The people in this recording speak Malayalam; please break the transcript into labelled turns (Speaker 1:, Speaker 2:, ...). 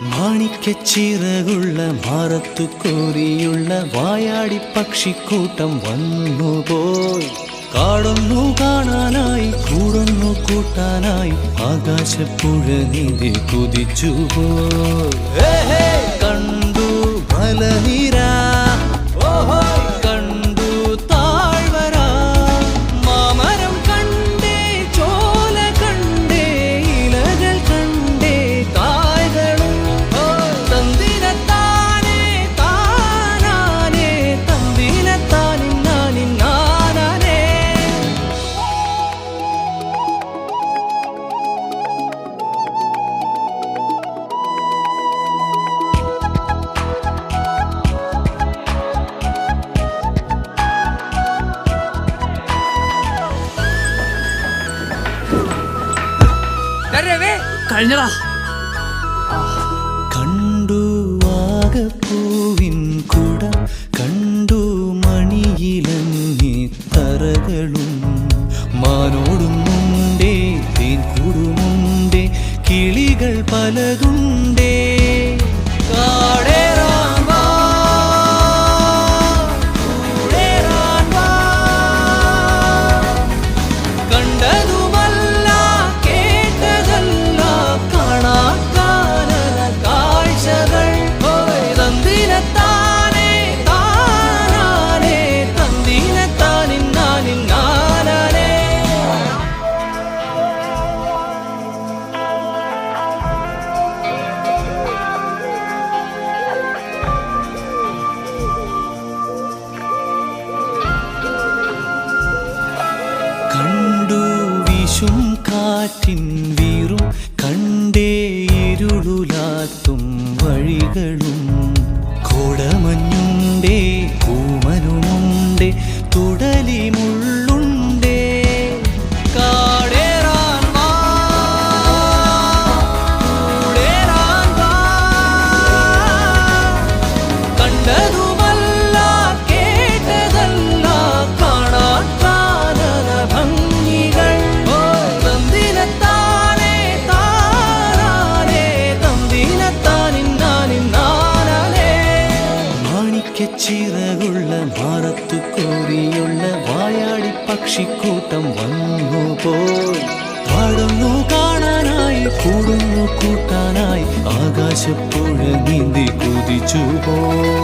Speaker 1: മാണിക്കച്ചിറകുള്ള മാറത്തു കോരിയുള്ള വായാടി പക്ഷിക്കൂട്ടം വന്നുപോയി. കാടൊന്നു കാണാനായി കൂടൊന്നു കൂട്ടാനായി ആകാശപ്പുഴ നീതി കുതിച്ചുപോയി. കണ്ടു മലനിര, കണ്ടു താഴ്വര, മാമരം കണ്ടേ, ചോല കണ്ടേ, ഇലകൾ കണ്ടേ, കായ്കളും തന്തിരത്താനേ താനാനേ, തന്തിരത്താനിന്നാനിന്നാനേ.
Speaker 2: കഴിഞ്ഞടാ.
Speaker 1: കണ്ടു ആകപ്പൂവിൻ കുട, കണ്ടു മണിയിലങ്ങി തറകളും, മാനോടുമുണ്ടേ തേൻകൂടുമുണ്ടേ, കിളികൾ പലതുണ്ടേ. കാടേറാൻ വാ, കൂടേറാൻ വാ. കണ്ടതുമല്ല കേട്ടതല്ല കാണാക്കാനല കാഴ്ചകൾ. തന്തിരത്താനേ താനാനേ, തന്തിരത്താനിന്നാനിന്നാനേ. കണ്ടു വീശും കാറ്റിൻ വീറും, കണ്ടേ ഇരുളുലാത്തും വഴികളും, കോടമഞ്ഞുണ്ടേ കൂമനുമുണ്ടേ, തുടലി മുള്ളുണ്ടേ. കാടേറാൻ വാ, കൂടേറാൻ വാ. കണ്ടതുമല്ല കേട്ടതല്ല കാണാക്കാനല ഭംഗികൾ. തന്തിരത്താനേ താനാനേ, തന്തിരത്താനിന്നാനിന്നാനേ. മാണിക്കച്ചിറകുള്ള മാറത്തു കോരിയുള്ള വായാടി പക്ഷിക്കൂട്ടം വന്നുപോയി. പാടുന്നു കാണാനായി കൂടുന്നു കൂട്ടാനായി ആകാശപ്പുഴ നീന്തി കുതിച്ചുപോയി.